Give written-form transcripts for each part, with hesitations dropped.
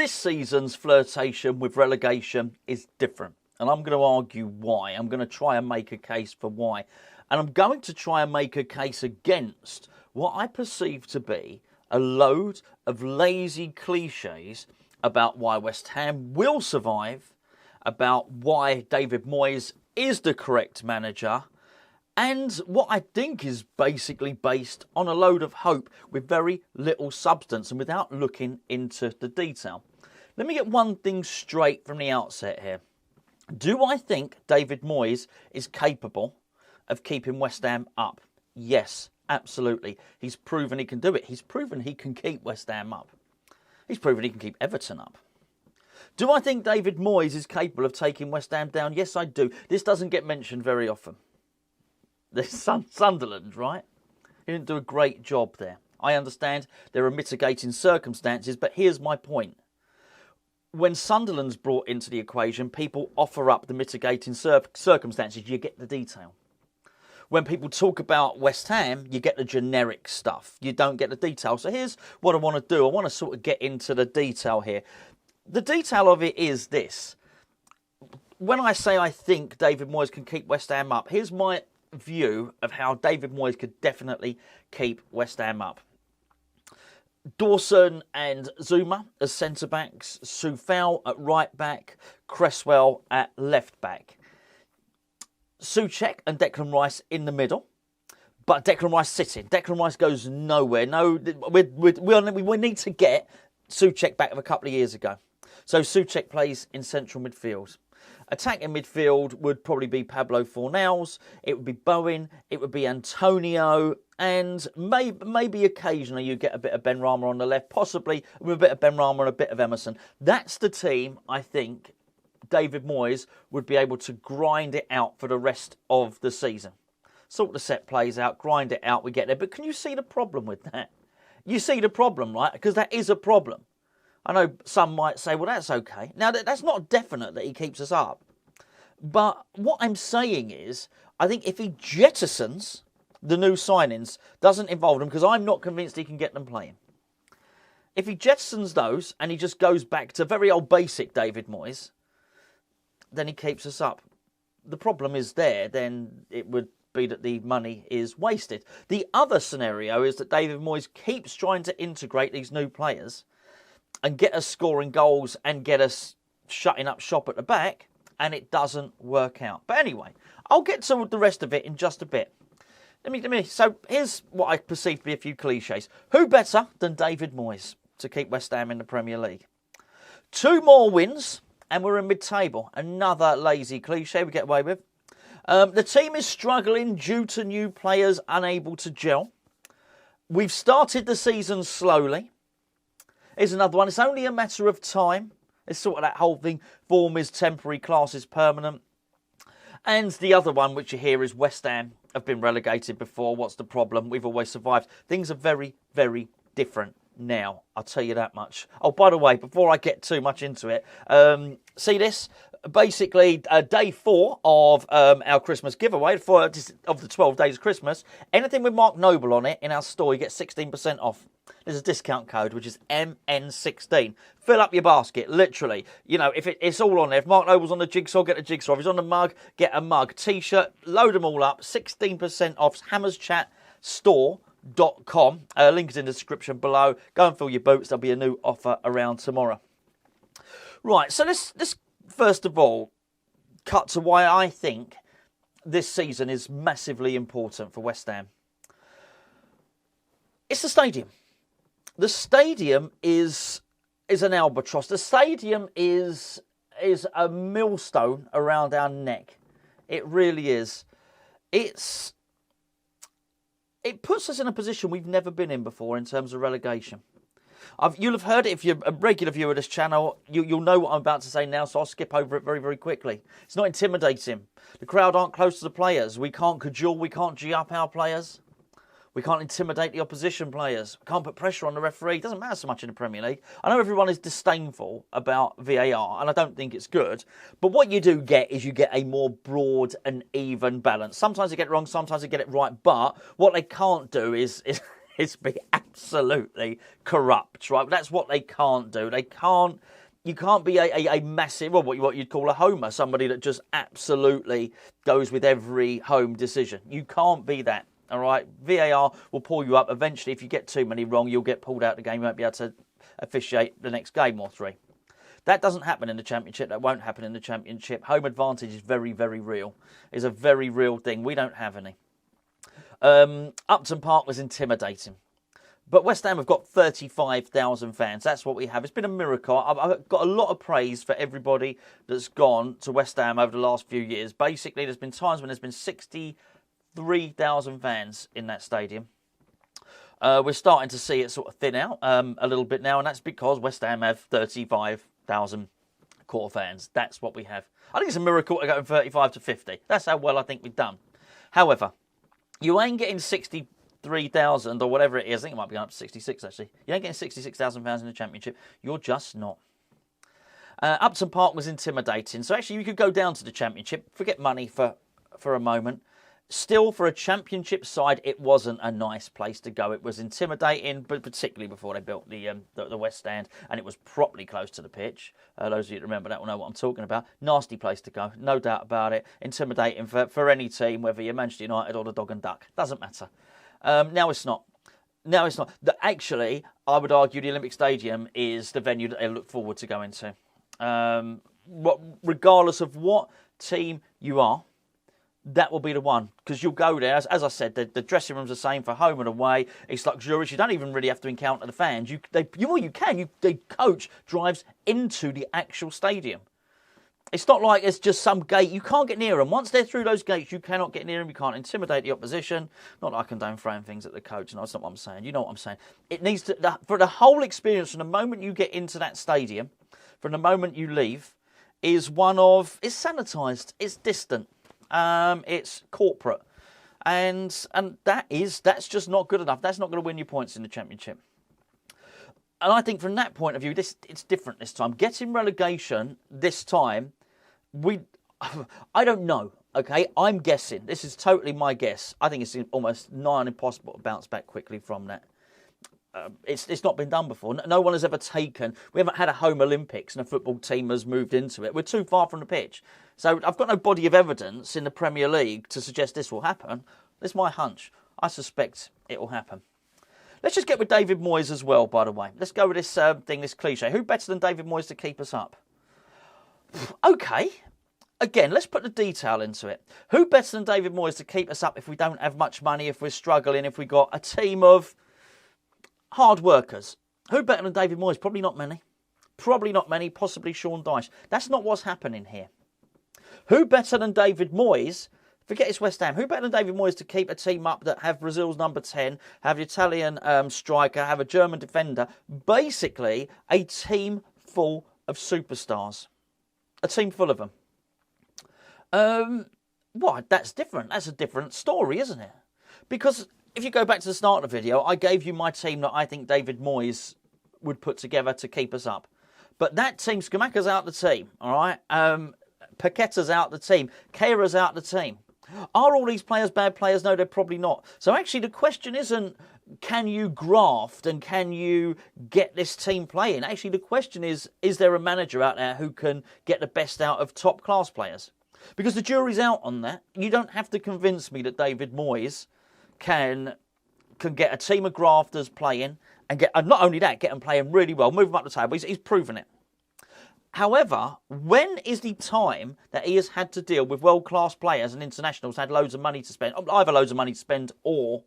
This season's flirtation with relegation is different. And I'm going to argue why. I'm going to try and make a case for why. And I'm going to try and make a case against what I perceive to be a load of lazy cliches about why West Ham will survive, about why David Moyes is the correct manager, and what I think is basically based on a load of hope with very little substance and without looking into the detail. Let me get one thing straight from the outset here. Do I think David Moyes is capable of keeping West Ham up? Yes, absolutely. He's proven he can do it. He's proven he can keep West Ham up. He's proven he can keep Everton up. Do I think David Moyes is capable of taking West Ham down? Yes, I do. This doesn't get mentioned very often. There's Sunderland, right? He didn't do a great job there. I understand there are mitigating circumstances, but here's my point. When Sunderland's brought into the equation, people offer up the mitigating circumstances. You get the detail. When people talk about West Ham, you get the generic stuff. You don't get the detail. So here's what I want to do. I want to sort of get into the detail here. The detail of it is this. When I say I think David Moyes can keep West Ham up, here's my view of how David Moyes could definitely keep West Ham up. Dawson and Zuma as centre-backs, Soufal at right-back, Cresswell at left-back. Souček and Declan Rice in the middle, but Declan Rice sitting. Declan Rice goes nowhere. No, we need to get Souček back of a couple of years ago. So Souček plays in central midfield. Attacking midfield would probably be Pablo Fornals, it would be Bowen, it would be Antonio, and maybe occasionally you get a bit of Ben Rama on the left, possibly with a bit of Ben Rama and a bit of Emerson. That's the team I think David Moyes would be able to grind it out for the rest of the season. Sort the set plays out, grind it out, we get there. But can you see the problem with that? You see the problem, right? Because that is a problem. I know some might say, well, that's okay. Now, that's not definite that he keeps us up. But what I'm saying is, I think if he jettisons the new signings, doesn't involve them, because I'm not convinced he can get them playing. If he jettisons those and he just goes back to very old basic David Moyes, then he keeps us up. The problem is there, then it would be that the money is wasted. The other scenario is that David Moyes keeps trying to integrate these new players and get us scoring goals and get us shutting up shop at the back, and it doesn't work out. But anyway, I'll get to the rest of it in just a bit. So here's what I perceive to be a few cliches. Who better than David Moyes to keep West Ham in the Premier League? 2 more wins and we're in mid-table. Another lazy cliche we get away with. The team is struggling due to new players unable to gel. We've started the season slowly. Here's another one. It's only a matter of time. It's sort of that whole thing. Form is temporary, class is permanent. And the other one, which you hear, is West Ham have been relegated before. What's the problem? We've always survived. Things are very, very different now. I'll tell you that much. Oh, by the way, before I get too much into it, see this? Basically, day 4 of our Christmas giveaway, of the 12 days of Christmas. Anything with Mark Noble on it in our store, you get 16% off. There's a discount code, which is MN16. Fill up your basket, literally. You know, if it's all on there. If Mark Noble's on the jigsaw, get a jigsaw. If he's on the mug, get a mug. T-shirt, load them all up. 16% off. HammersChatStore.com. Link is in the description below. Go and fill your boots. There'll be a new offer around tomorrow. Right, so let's first of all cut to why I think this season is massively important for West Ham. It's the stadium. The stadium is an albatross. The stadium is a millstone around our neck. It really is. It puts us in a position we've never been in before in terms of relegation. You'll have heard it if you're a regular viewer of this channel. You'll know what I'm about to say now, so I'll skip over it very, very quickly. It's not intimidating. The crowd aren't close to the players. We can't cajole. We can't G up our players. We can't intimidate the opposition players. We can't put pressure on the referee. It doesn't matter so much in the Premier League. I know everyone is disdainful about VAR, and I don't think it's good. But what you do get is you get a more broad and even balance. Sometimes they get it wrong, sometimes they get it right. But what they can't do is is be absolutely corrupt, right? That's what they can't do. You can't be a massive, well, what you'd call a homer, somebody that just absolutely goes with every home decision. You can't be that, all right? VAR will pull you up. Eventually, if you get too many wrong, you'll get pulled out of the game. You won't be able to officiate the next game or three. That doesn't happen in the Championship. That won't happen in the Championship. Home advantage is very, very real. It's a very real thing. We don't have any. Upton Park was intimidating. But West Ham have got 35,000 fans. That's what we have. It's been a miracle. I've got a lot of praise for everybody that's gone to West Ham over the last few years. Basically, there's been times when there's been 63,000 fans in that stadium. We're starting to see it sort of thin out a little bit now, and that's because West Ham have 35,000 core fans. That's what we have. I think it's a miracle to go from 35 to 50. That's how well I think we've done. However, you ain't getting 63,000 or whatever it is. I think it might be up to 66 actually. You ain't getting 66,000 fans in the Championship. You're just not. Upton Park was intimidating. So actually you could go down to the Championship. Forget money for a moment. Still, for a Championship side, it wasn't a nice place to go. It was intimidating, but particularly before they built the West Stand, and it was properly close to the pitch. Those of you that remember that will know what I'm talking about. Nasty place to go, no doubt about it. Intimidating for any team, whether you're Manchester United or the Dog and Duck. Doesn't matter. Now it's not. Actually, I would argue the Olympic Stadium is the venue that they look forward to going to. Regardless of what team you are, that will be the one, because you'll go there. As I said, the dressing room's the same for home and away. It's luxurious. You don't even really have to encounter the fans. The coach drives into the actual stadium. It's not like it's just some gate. You can't get near them. Once they're through those gates, you cannot get near them. You can't intimidate the opposition. Not that I condone throwing things at the coach. No, that's not what I'm saying. You know what I'm saying. It needs to, for the whole experience, from the moment you get into that stadium, from the moment you leave, is it's sanitised. It's distant. It's corporate, and that's just not good enough. That's not going to win you points in the Championship. And I think from that point of view, it's different this time. Getting relegation this time, I don't know. Okay, I'm guessing. This is totally my guess. I think it's almost nigh on impossible to bounce back quickly from that. It's not been done before. No one has ever taken. We haven't had a home Olympics and a football team has moved into it. We're too far from the pitch. So I've got no body of evidence in the Premier League to suggest this will happen. This is my hunch. I suspect it will happen. Let's just get with David Moyes as well, by the way. Let's go with this this cliche. Who better than David Moyes to keep us up? Okay. Again, let's put the detail into it. Who better than David Moyes to keep us up if we don't have much money, if we're struggling, if we've got a team of hard workers? Who better than David Moyes? Probably not many. Possibly Sean Dyche. That's not what's happening here. Who better than David Moyes? Forget it's West Ham. Who better than David Moyes to keep a team up that have Brazil's number 10, have the Italian striker, have a German defender? Basically, a team full of superstars. A team full of them. That's different. That's a different story, isn't it? Because if you go back to the start of the video, I gave you my team that I think David Moyes would put together to keep us up. But that team, Scamacca's out the team, all right? Paqueta's out the team. Keira's out the team. Are all these players bad players? No, they're probably not. So actually the question isn't, can you graft and can you get this team playing? Actually, the question is there a manager out there who can get the best out of top class players? Because the jury's out on that. You don't have to convince me that David Moyes can get a team of grafters playing and not only that, get them playing really well, move them up the table. He's proven it. However, when is the time that he has had to deal with world-class players and internationals, had loads of money to spend, either loads of money to spend or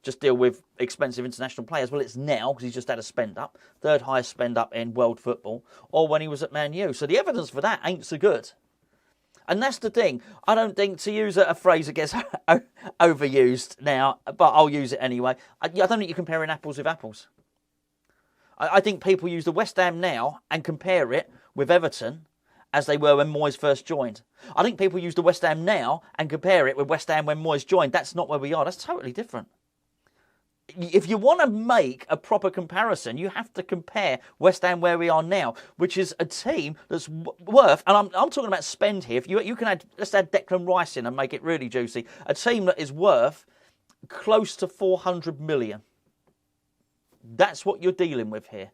just deal with expensive international players? Well, it's now, because he's just had a spend-up, third highest spend-up in world football, or when he was at Man U. So the evidence for that ain't so good. And that's the thing. I don't think, to use a phrase that gets overused now, but I'll use it anyway, I don't think you're comparing apples with apples. I think people use the West Ham now and compare it with Everton as they were when Moyes first joined. I think people use the West Ham now and compare it with West Ham when Moyes joined. That's not where we are. That's totally different. If you want to make a proper comparison, you have to compare West Ham where we are now, which is a team that's worth, and I'm talking about spend here. If you can let's add Declan Rice in and make it really juicy. A team that is worth close to 400 million. That's what you're dealing with here.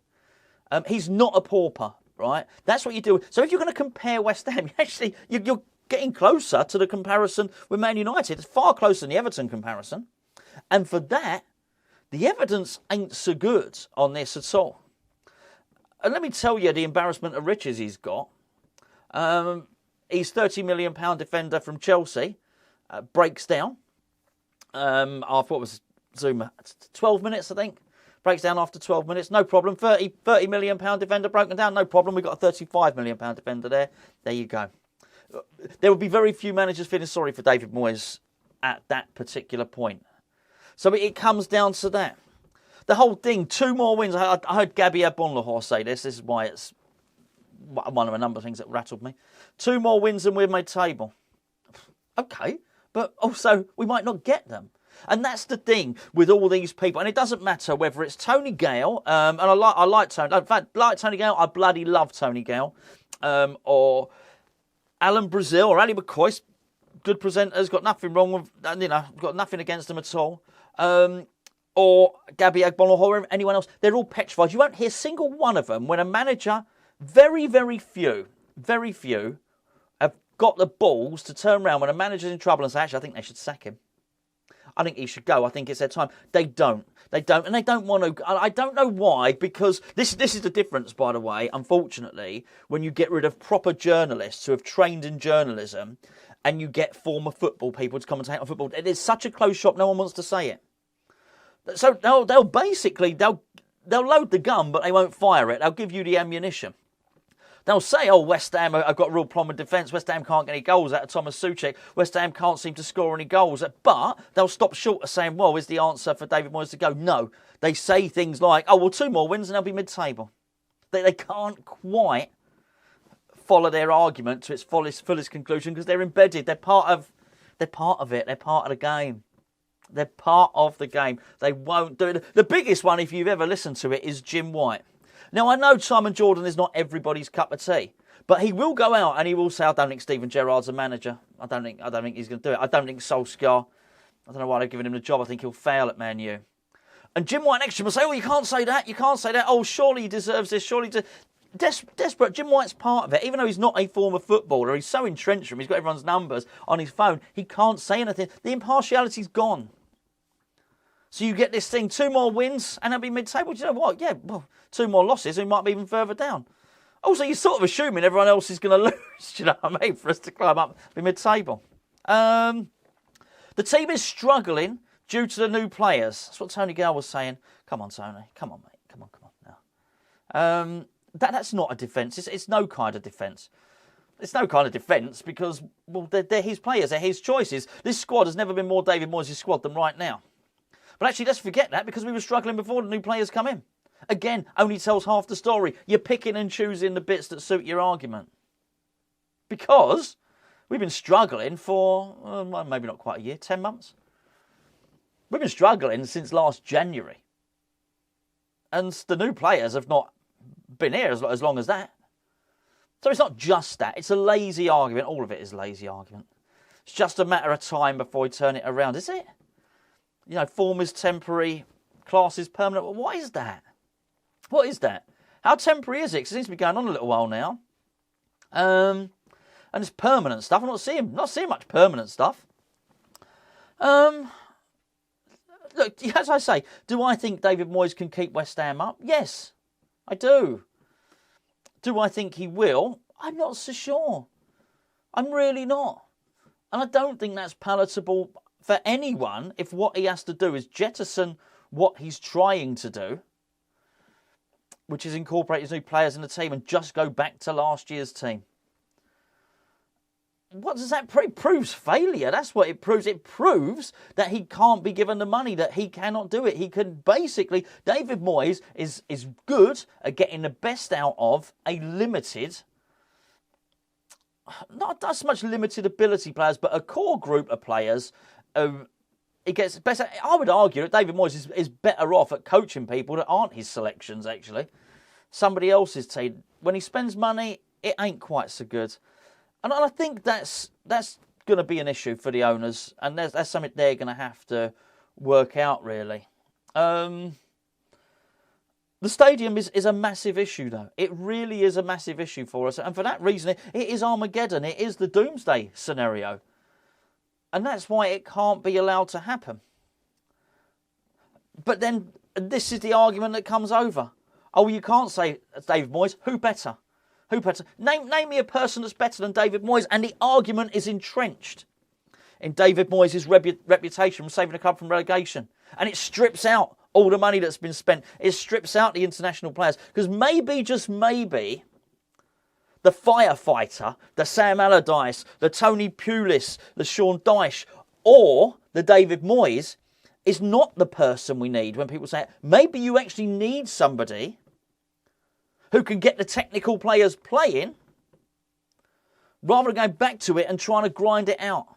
He's not a pauper, right? That's what you do. So if you're going to compare West Ham, you're getting closer to the comparison with Man United. It's far closer than the Everton comparison. And for that, the evidence ain't so good on this at all. And let me tell you the embarrassment of riches he's got. He's £30 million defender from Chelsea. Breaks down. After what was Zuma? 12 minutes, I think. Breaks down after 12 minutes. No problem. £30 million defender broken down. No problem. We've got a £35 million defender there. There you go. There would be very few managers feeling sorry for David Moyes at that particular point. So it comes down to that. The whole thing, 2 more wins. I heard Gabby Bonlahor say this. This is why it's one of a number of things that rattled me. 2 more wins and we're mid-table. Okay, but also we might not get them. And that's the thing with all these people. And it doesn't matter whether it's Tony Gale, and I like Tony. In fact, like Tony Gale, I bloody love Tony Gale. Or Alan Brazil or Ali McCoy, good presenters, got nothing wrong with, got nothing against them at all. Or Gabby Bonlahor or anyone else. They're all petrified. You won't hear a single one of them when a manager, very, very few, have got the balls to turn around when a manager's in trouble and say, actually, I think they should sack him. I think he should go. I think it's their time. They don't. And they don't want to. I don't know why, because this is the difference, by the way, unfortunately, when you get rid of proper journalists who have trained in journalism and you get former football people to commentate on football. It is such a closed shop, no one wants to say it. So they'll load the gun, but they won't fire it. They'll give you the ammunition. They'll say, West Ham have got a real problem with defence. West Ham can't get any goals out of Thomas Souček. West Ham can't seem to score any goals. But they'll stop short of saying, well, is the answer for David Moyes to go? No. They say things like, 2 more wins and they'll be mid-table. They can't quite follow their argument to its fullest conclusion because they're embedded. They're part of it. They're part of the game. They're part of the game. They won't do it. The biggest one, if you've ever listened to it, is Jim White. Now, I know Simon Jordan is not everybody's cup of tea, but he will go out and he will say, I don't think Steven Gerrard's a manager. I don't think he's going to do it. I don't think Solskjaer, I don't know why they've given him the job. I think he'll fail at Man U. And Jim White next to him will say, you can't say that. You can't say that. Surely he deserves this. Surely desperate. Jim White's part of it. Even though he's not a former footballer, he's so entrenched from him. He's got everyone's numbers on his phone. He can't say anything. The impartiality's gone. So you get this thing, 2 more wins and they'll be mid-table. Do you know what? Yeah, 2 more losses and we might be even further down. Also, you're sort of assuming everyone else is going to lose, do you know what I mean, for us to climb up, be mid-table. The team is struggling due to the new players. That's what Tony Gale was saying. Come on, Tony. Come on, mate. Come on now. That's not a defence. It's no kind of defence. It's no kind of defence because, they're his players. They're his choices. This squad has never been more David Moyes' squad than right now. But actually, let's forget that because we were struggling before the new players come in. Again, only tells half the story. You're picking and choosing the bits that suit your argument. Because we've been struggling for, maybe not quite a year, 10 months. We've been struggling since last January. And the new players have not been here as long as that. So it's not just that. It's a lazy argument. All of it is a lazy argument. It's just a matter of time before we turn it around, is it? Form is temporary, class is permanent. Well, what is that? What is that? How temporary is it? 'Cause it seems to be going on a little while now. And it's permanent stuff. I'm not seeing much permanent stuff. Look, as I say, do I think David Moyes can keep West Ham up? Yes, I do. Do I think he will? I'm not so sure. I'm really not. And I don't think that's palatable for anyone if what he has to do is jettison what he's trying to do, which is incorporate his new players in the team and just go back to last year's team. What does that prove? It proves failure. That's what it proves. It proves that he can't be given the money, that he cannot do it. He can basically, David Moyes is good at getting the best out of a limited, not as much limited ability players, but a core group of players. It gets better. I would argue that David Moyes is better off at coaching people that aren't his selections, actually. Somebody else's team. When he spends money, it ain't quite so good. And I think that's going to be an issue for the owners. And that's something they're going to have to work out, really. The stadium is a massive issue, though. It really is a massive issue for us. And for that reason, it is Armageddon. It is the doomsday scenario. And that's why it can't be allowed to happen. But then this is the argument that comes over. Oh, you can't say David Moyes. Who better? Who better? Name me a person that's better than David Moyes. And the argument is entrenched in David Moyes' reputation from saving the club from relegation. And it strips out all the money that's been spent. It strips out the international players. Because maybe, just maybe, the firefighter, the Sam Allardyce, the Tony Pulis, the Sean Dyche, or the David Moyes is not the person we need. When people say it, maybe you actually need somebody who can get the technical players playing rather than going back to it and trying to grind it out.